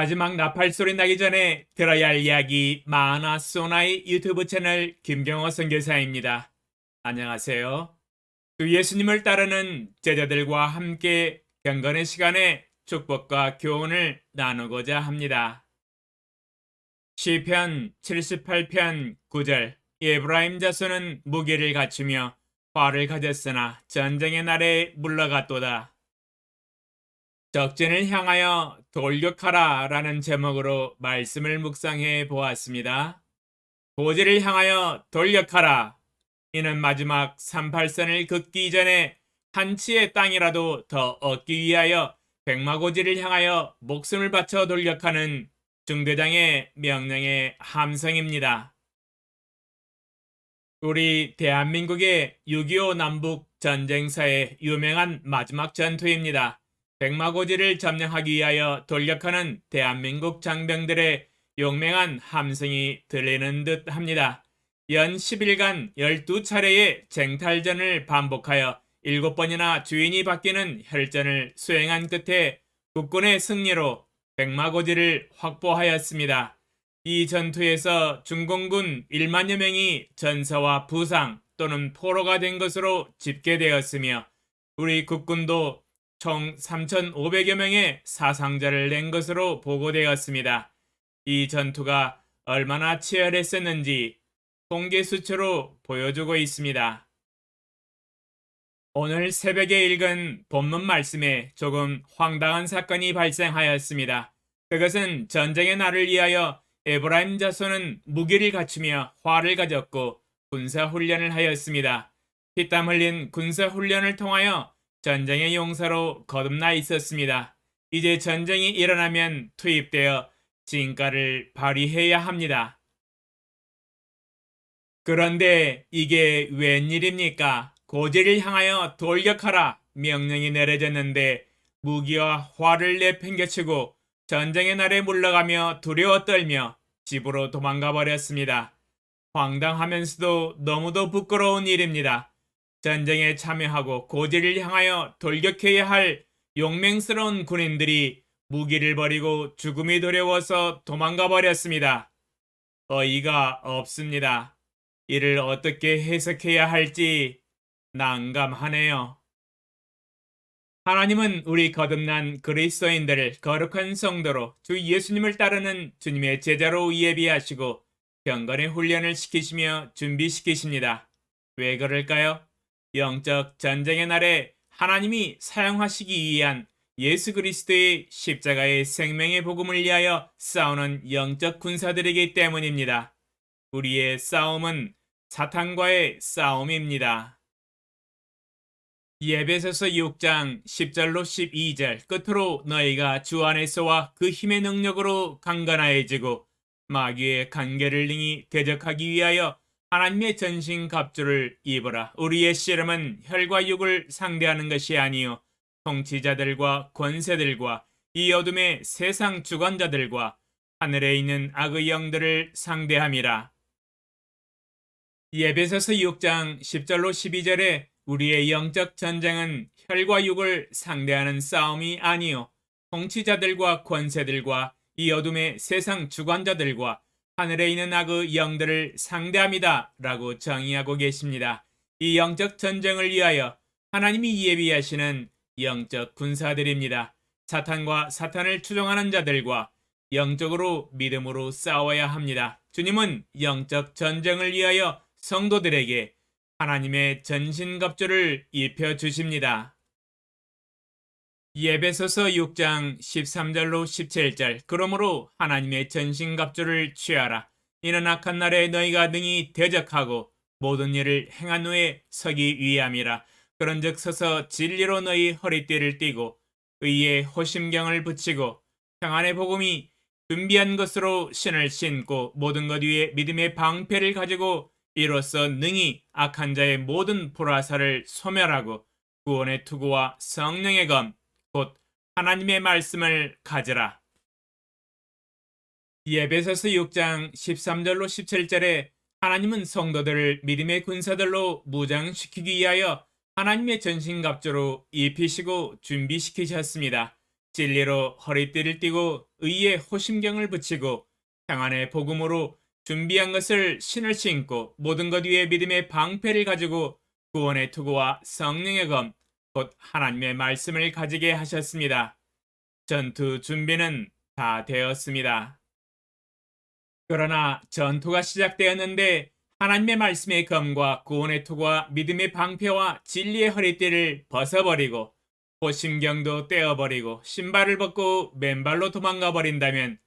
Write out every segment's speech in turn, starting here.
마지막 나팔 소리 나기 전에 들어야 할 이야기 마하나소나의 유튜브 채널 김경호 선교사입니다. 안녕하세요. 주 예수님을 따르는 제자들과 함께 경건의 시간에 축복과 교훈을 나누고자 합니다. 시편 78편 9절 에브라임 자손은 무기를 갖추며 활을 가졌으나 전쟁의 날에 물러갔도다. 적진을 향하여 돌격하라 라는 제목으로 말씀을 묵상해 보았습니다. 고지를 향하여 돌격하라. 이는 마지막 38선을 긋기 전에 한 치의 땅이라도 더 얻기 위하여 백마고지를 향하여 목숨을 바쳐 돌격하는 중대장의 명령의 함성입니다. 우리 대한민국의 6.25 남북 전쟁사의 유명한 마지막 전투입니다. 백마고지를 점령하기 위하여 돌격하는 대한민국 장병들의 용맹한 함성이 들리는 듯 합니다. 연 10일간 12차례의 쟁탈전을 반복하여 7번이나 주인이 바뀌는 혈전을 수행한 끝에 국군의 승리로 백마고지를 확보하였습니다. 이 전투에서 중공군 1만여 명이 전사와 부상 또는 포로가 된 것으로 집계되었으며 우리 국군도 총 3,500여 명의 사상자를 낸 것으로 보고되었습니다. 이 전투가 얼마나 치열했었는지 통계 수치로 보여주고 있습니다. 오늘 새벽에 읽은 본문 말씀에 조금 황당한 사건이 발생하였습니다. 그것은 전쟁의 날을 위하여 에브라임 자손은 무기를 갖추며 활을 가졌고 군사훈련을 하였습니다. 피땀 흘린 군사훈련을 통하여 전쟁의 용사로 거듭나 있었습니다. 이제 전쟁이 일어나면 투입되어 진가를 발휘해야 합니다. 그런데 이게 웬일입니까? 고지를 향하여 돌격하라 명령이 내려졌는데 무기와 활을 내팽개치고 전쟁의 날에 물러가며 두려워 떨며 집으로 도망가 버렸습니다. 황당하면서도 너무도 부끄러운 일입니다. 전쟁에 참여하고 고지를 향하여 돌격해야 할 용맹스러운 군인들이 무기를 버리고 죽음이 두려워서 도망가 버렸습니다. 어이가 없습니다. 이를 어떻게 해석해야 할지 난감하네요. 하나님은 우리 거듭난 그리스도인들을 거룩한 성도로 주 예수님을 따르는 주님의 제자로 예비하시고 경건의 훈련을 시키시며 준비시키십니다. 왜 그럴까요? 영적 전쟁의 날에 하나님이 사용하시기 위한 예수 그리스도의 십자가의 생명의 복음을 위하여 싸우는 영적 군사들이기 때문입니다. 우리의 싸움은 사탄과의 싸움입니다. 에베소서 6장 10절로 12절 끝으로 너희가 주 안에서와 그 힘의 능력으로 강건하여지고 마귀의 간계를 능히 대적하기 위하여 하나님의 전신갑주를 입으라. 우리의 씨름은 혈과 육을 상대하는 것이 아니요 통치자들과 권세들과 이 어둠의 세상 주관자들과 하늘에 있는 악의 영들을 상대함이라. 에베소서 6장 10절로 12절에 우리의 영적 전쟁은 혈과 육을 상대하는 싸움이 아니요 통치자들과 권세들과 이 어둠의 세상 주관자들과 하늘에 있는 악의 영들을 상대합니다 라고 정의하고 계십니다. 이 영적 전쟁을 위하여 하나님이 예비하시는 영적 군사들입니다. 사탄과 사탄을 추종하는 자들과 영적으로 믿음으로 싸워야 합니다. 주님은 영적 전쟁을 위하여 성도들에게 하나님의 전신갑주를 입혀주십니다. 에베소서 6장 13절로 17절 그러므로 하나님의 전신갑주를 취하라. 이는 악한 날에 너희가 능히 대적하고 모든 일을 행한 후에 서기 위함이라. 그런즉 서서 진리로 너희 허리띠를 띠고 의의 호심경을 붙이고 평안의 복음이 준비한 것으로 신을 신고 모든 것 위에 믿음의 방패를 가지고 이로써 능히 악한 자의 모든 불화살을 소멸하고 구원의 투구와 성령의 검 곧 하나님의 말씀을 가지라. 에베소서 6장 13절로 17절에 하나님은 성도들을 믿음의 군사들로 무장시키기 위하여 하나님의 전신갑주로 입히시고 준비시키셨습니다. 진리로 허리띠를 띠고 의의 호심경을 붙이고 평안의 복음으로 준비한 것을 신을 신고 모든 것 위에 믿음의 방패를 가지고 구원의 투구와 성령의 검, 곧 하나님의 말씀을 가지게 하셨습니다. 전투 준비는 다 되었습니다. 그러나 전투가 시작되었는데 하나님의 말씀의 검과 구원의 투구와 믿음의 방패와 진리의 허리띠를 벗어버리고 호심경도 떼어버리고 신발을 벗고 맨발로 도망가 버린다면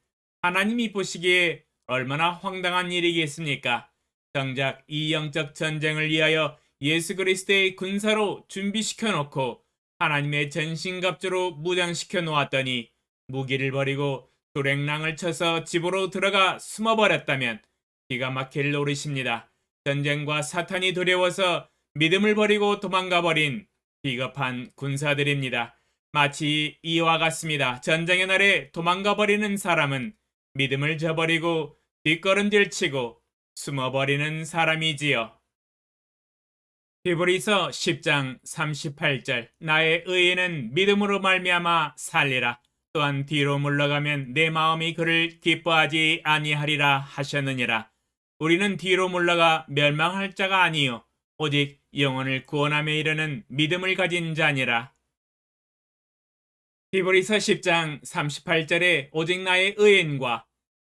하나님이 보시기에 얼마나 황당한 일이겠습니까? 정작 이 영적 전쟁을 위하여 예수 그리스도의 군사로 준비시켜 놓고 하나님의 전신갑주로 무장시켜 놓았더니 무기를 버리고 도랭랑을 쳐서 집으로 들어가 숨어버렸다면 기가 막힐 노릇입니다. 전쟁과 사탄이 두려워서 믿음을 버리고 도망가 버린 비겁한 군사들입니다. 마치 이와 같습니다. 전쟁의 날에 도망가 버리는 사람은 믿음을 저버리고 뒷걸음질 치고 숨어버리는 사람이지요. 히브리서 10장 38절 나의 의인은 믿음으로 말미암아 살리라. 또한 뒤로 물러가면 내 마음이 그를 기뻐하지 아니하리라 하셨느니라. 우리는 뒤로 물러가 멸망할 자가 아니요 오직 영혼을 구원함에 이르는 믿음을 가진 자니라. 히브리서 10장 38절에 오직 나의 의인과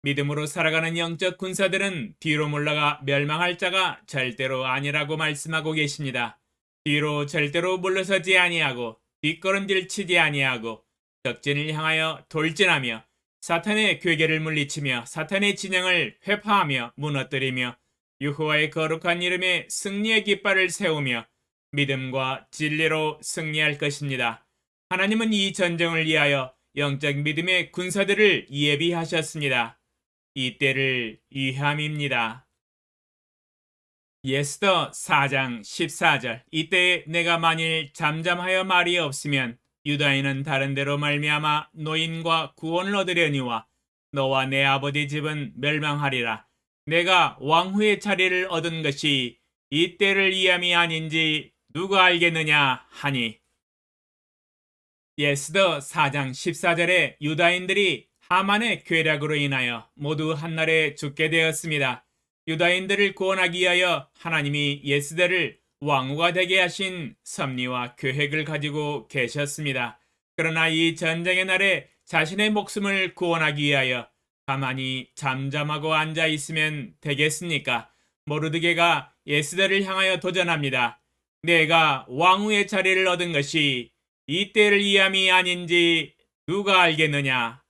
믿음으로 살아가는 영적 군사들은 뒤로 물러가 멸망할 자가 절대로 아니라고 말씀하고 계십니다. 뒤로 절대로 물러서지 아니하고 뒷걸음질 치지 아니하고 적진을 향하여 돌진하며 사탄의 괴계를 물리치며 사탄의 진영을 회파하며 무너뜨리며 여호와의 거룩한 이름에 승리의 깃발을 세우며 믿음과 진리로 승리할 것입니다. 하나님은 이 전쟁을 위하여 영적 믿음의 군사들을 예비하셨습니다. 이때를 위함입니다. 예스더 4장 14절 이때 내가 만일 잠잠하여 말이 없으면 유다인은 다른 데로 말미암아 노인과 구원을 얻으려니와 너와 내 아버지 집은 멸망하리라. 내가 왕후의 자리를 얻은 것이 이때를 위함이 아닌지 누가 알겠느냐 하니. 예스더 4장 14절에 유다인들이 하만의 괴략으로 인하여 모두 한날에 죽게 되었습니다. 유다인들을 구원하기 위하여 하나님이 예스더를 왕후가 되게 하신 섭리와 계획을 가지고 계셨습니다. 그러나 이 전쟁의 날에 자신의 목숨을 구원하기 위하여 가만히 잠잠하고 앉아 있으면 되겠습니까? 모르드게가 예스더를 향하여 도전합니다. 내가 왕후의 자리를 얻은 것이 이때를 위함이 아닌지 누가 알겠느냐?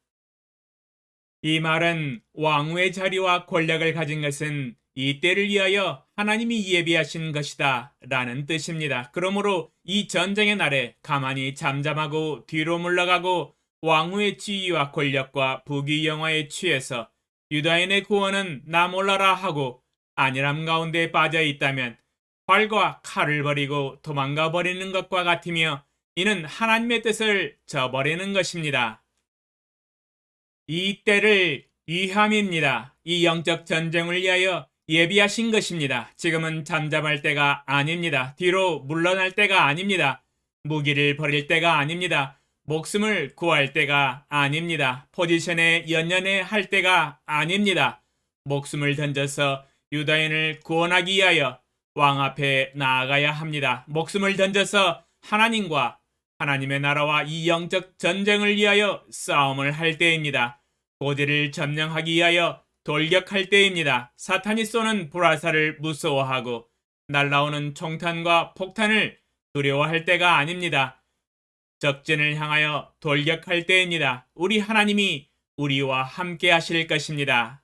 이 말은 왕후의 자리와 권력을 가진 것은 이때를 위하여 하나님이 예비하신 것이다 라는 뜻입니다. 그러므로 이 전쟁의 날에 가만히 잠잠하고 뒤로 물러가고 왕후의 지위와 권력과 부귀 영화에 취해서 유다인의 구원은 나 몰라라 하고 안일함 가운데 빠져 있다면 활과 칼을 버리고 도망가 버리는 것과 같으며 이는 하나님의 뜻을 저버리는 것입니다. 이 때를 위함입니다. 이 영적 전쟁을 위하여 예비하신 것입니다. 지금은 잠잠할 때가 아닙니다. 뒤로 물러날 때가 아닙니다. 무기를 버릴 때가 아닙니다. 목숨을 구할 때가 아닙니다. 포지션에 연연해 할 때가 아닙니다. 목숨을 던져서 유다인을 구원하기 위하여 왕 앞에 나아가야 합니다. 목숨을 던져서 하나님과 하나님의 나라와 이 영적 전쟁을 위하여 싸움을 할 때입니다. 고지를 점령하기 위하여 돌격할 때입니다. 사탄이 쏘는 불화살을 무서워하고 날라오는 총탄과 폭탄을 두려워할 때가 아닙니다. 적진을 향하여 돌격할 때입니다. 우리 하나님이 우리와 함께 하실 것입니다.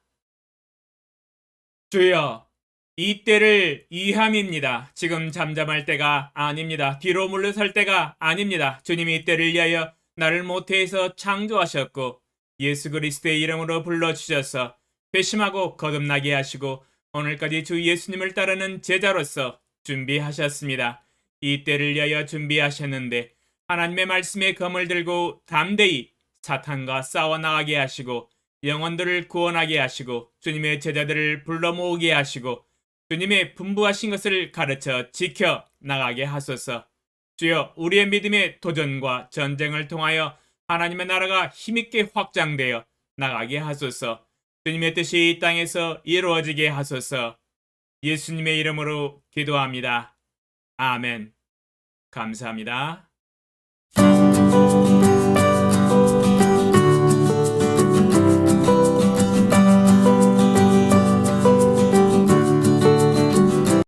주여, 이 때를 위함입니다. 지금 잠잠할 때가 아닙니다. 뒤로 물러설 때가 아닙니다. 주님이 이 때를 위하여 나를 모태에서 창조하셨고 예수 그리스도의 이름으로 불러주셔서 회심하고 거듭나게 하시고 오늘까지 주 예수님을 따르는 제자로서 준비하셨습니다. 이 때를 위하여 준비하셨는데 하나님의 말씀의 검을 들고 담대히 사탄과 싸워 나가게 하시고 영혼들을 구원하게 하시고 주님의 제자들을 불러 모으게 하시고 주님의 분부하신 것을 가르쳐 지켜 나가게 하소서. 주여, 우리의 믿음의 도전과 전쟁을 통하여 하나님의 나라가 힘있게 확장되어 나가게 하소서. 주님의 뜻이 이 땅에서 이루어지게 하소서. 예수님의 이름으로 기도합니다. 아멘. 감사합니다.